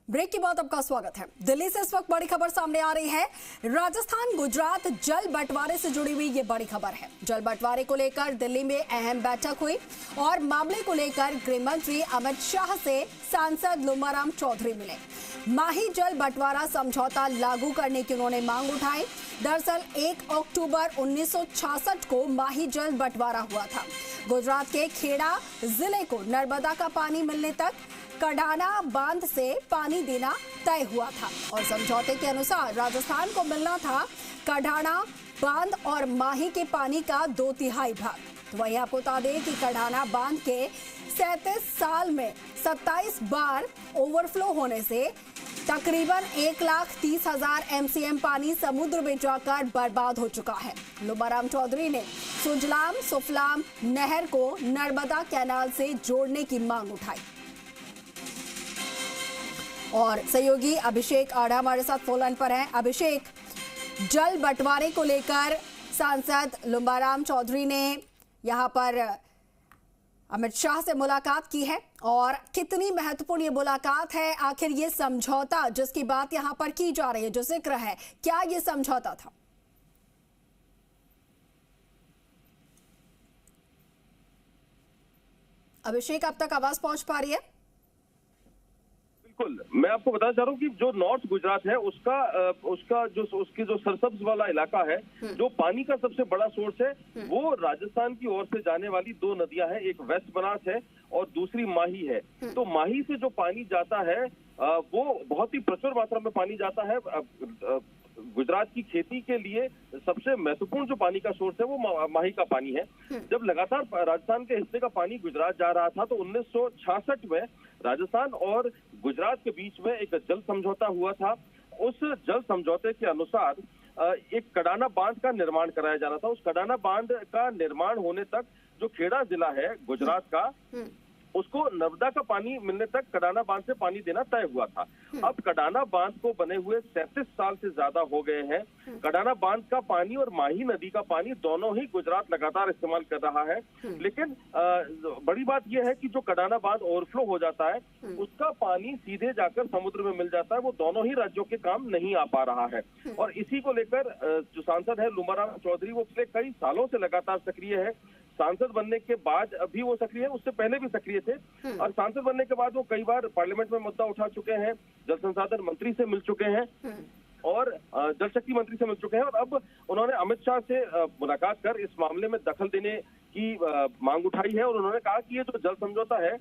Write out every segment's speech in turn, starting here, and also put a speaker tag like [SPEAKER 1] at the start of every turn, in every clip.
[SPEAKER 1] Break के बाद आपका स्वागत है। दिल्ली से इस वक्त बड़ी खबर सामने आ रही है। राजस्थान गुजरात जल बंटवारे से जुड़ी हुई ये बड़ी खबर है। जल बंटवारे को लेकर दिल्ली में अहम बैठक हुई और मामले को लेकर गृह मंत्री अमित शाह से सांसद लुम्बाराम चौधरी मिले। माही जल बंटवारा समझौता लागू करने की उन्होंने मांग उठाई। दरअसल 1 अक्टूबर 1966 को माही जल बंटवारा हुआ था। गुजरात के खेड़ा जिले को नर्मदा का पानी मिलने तक कडाना बांध से पानी देना तय हुआ था और समझौते के अनुसार राजस्थान को मिलना था कडाना बांध और माही के पानी का 2/3 भाग। तो वहीं आपको बता दें कि कडाना बांध के 37 साल में 27 बार ओवरफ्लो होने से तकरीबन 1,30,000 MCM पानी समुद्र में जाकर बर्बाद हो चुका है। लुम्बाराम चौधरी ने सुजलाम सुफलाम नहर को नर्मदा कैनाल से जोड़ने की मांग उठाई। और सहयोगी अभिषेक आढ़ा हमारे साथ फोन लाइन पर हैं। अभिषेक, जल बंटवारे को लेकर सांसद लुम्बाराम चौधरी ने यहां पर अमित शाह से मुलाकात की है और कितनी महत्वपूर्ण ये मुलाकात है, आखिर ये समझौता जिसकी बात यहां पर की जा रही है, जो जिक्र है, क्या ये समझौता था? अभिषेक, अब तक आवाज पहुंच पा रही है?
[SPEAKER 2] बिल्कुल, मैं आपको बताना चाह रहा हूँ कि जो नॉर्थ गुजरात है उसकी जो सरसब्ज वाला इलाका है, जो पानी का सबसे बड़ा सोर्स है, वो राजस्थान की ओर से जाने वाली 2 नदियां हैं। एक वेस्ट बनास है और दूसरी माही है। तो माही से जो पानी जाता है वो बहुत ही प्रचुर मात्रा में पानी जाता है। गुजरात की खेती के लिए सबसे महत्वपूर्ण जो पानी का सोर्स है वो माही का पानी है। जब लगातार राजस्थान के हिस्से का पानी गुजरात जा रहा था तो 1966 में राजस्थान और गुजरात के बीच में एक जल समझौता हुआ था। उस जल समझौते के अनुसार एक कडाना बांध का निर्माण कराया जाना था। उस कडाना बांध का निर्माण होने तक जो खेड़ा जिला है गुजरात का, उसको नर्मदा का पानी मिलने तक कडाना बांध से पानी देना तय हुआ था। अब कडाना बांध को बने हुए 37 साल से ज्यादा हो गए हैं। कडाना बांध का पानी और माही नदी का पानी दोनों ही गुजरात लगातार इस्तेमाल कर रहा है। लेकिन बड़ी बात यह है कि जो कडाना बांध ओवरफ्लो हो जाता है उसका पानी सीधे जाकर समुद्र में मिल जाता है। वो दोनों ही राज्यों के काम नहीं आ पा रहा है और इसी को लेकर जो सांसद है लुम्बाराम चौधरी, वो पिछले कई सालों से लगातार सक्रिय है। सांसद बनने के बाद भी वो सक्रिय है, उससे पहले भी सक्रिय थे और सांसद बनने के बाद वो कई बार पार्लियामेंट में मुद्दा उठा चुके हैं, जल संसाधन मंत्री से मिल चुके हैं और जल शक्ति मंत्री से मिल चुके हैं और अब उन्होंने अमित शाह से मुलाकात कर इस मामले में दखल देने की मांग उठाई है और उन्होंने कहा कि ये जो जल समझौता है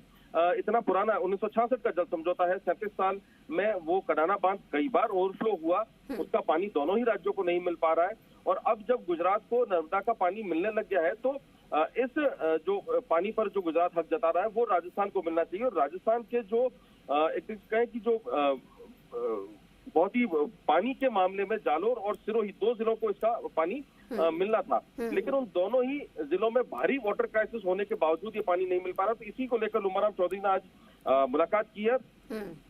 [SPEAKER 2] इतना पुराना 1966 का जल समझौता है, 37 साल में वो कडाना बांध कई बार ओवरफ्लो हुआ, उसका पानी दोनों ही राज्यों को नहीं मिल पा रहा है और अब जब गुजरात को नर्मदा का पानी मिलने लग गया है तो इस जो पानी पर जो गुजरात हक जता रहा है वो राजस्थान को मिलना चाहिए। और राजस्थान के जो एक कहें कि जो बहुत ही पानी के मामले में जालोर और सिरोही 2 जिलों को इसका पानी मिलना था, लेकिन उन दोनों ही जिलों में भारी वाटर क्राइसिस होने के बावजूद ये पानी नहीं मिल पा रहा। तो इसी को लेकर लुम्बाराम चौधरी ने आज मुलाकात की है।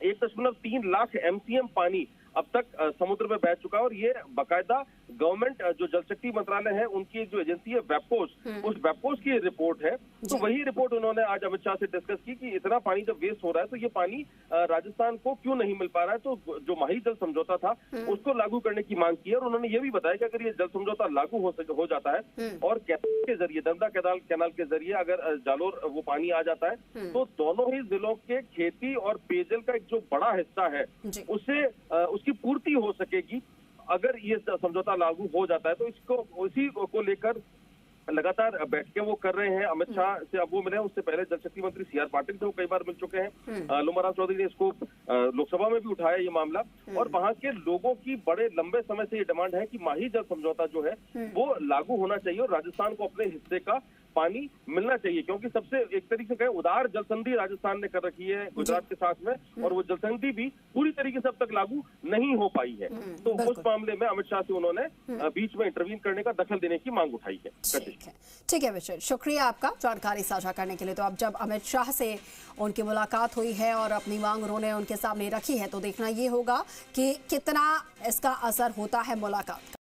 [SPEAKER 2] 1.3 लाख MCM पानी अब तक समुद्र में बह चुका है और ये बाकायदा गवर्नमेंट जो जल शक्ति मंत्रालय है उनकी जो एजेंसी है वेबकोस, उस वेबकोस की रिपोर्ट है। तो वही रिपोर्ट उन्होंने आज अमित शाह से डिस्कस की कि इतना पानी जब वेस्ट हो रहा है तो ये पानी राजस्थान को क्यों नहीं मिल पा रहा है। तो जो माही जल समझौता था उसको लागू करने की मांग की है और उन्होंने ये भी बताया कि अगर ये जल समझौता लागू हो जाता है और कैनाल के जरिए, नर्मदा कैनाल के जरिए अगर जालोर वो पानी आ जाता है तो दोनों ही जिलों के खेती और पेयजल का एक जो बड़ा हिस्सा है उसे उसकी पूर्ति हो सकेगी। अगर ये समझौता लागू हो जाता है तो इसको उसी को लेकर लगातार बैठकें वो कर रहे हैं। अमित शाह से अब वो मिले हैं, उससे पहले जल शक्ति मंत्री CR पाटिल से वो कई बार मिल चुके हैं। लुम्बाराम चौधरी ने इसको लोकसभा में भी उठाया ये मामला और वहां के लोगों की बड़े लंबे समय से ये डिमांड है कि माही जल समझौता जो है वो लागू होना चाहिए और राजस्थान को अपने हिस्से का पानी मिलना चाहिए, क्योंकि सबसे एक तरीके से कहें उदार जलसंधि राजस्थान ने कर रखी है गुजरात के साथ में और वो जलसंधि भी पूरी तरीके से अब तक लागू नहीं हो पाई है। तो उस मामले में अमित शाह से उन्होंने बीच में इंटरवीन करने का, दखल देने की मांग उठाई है।
[SPEAKER 1] ठीक है विजय, शुक्रिया आपका जानकारी साझा करने के लिए। तो अब जब अमित शाह से उनकी मुलाकात हुई है और अपनी मांग उन्होंने उनके सामने रखी है तो देखना ये होगा कि कितना इसका असर होता है मुलाकात का।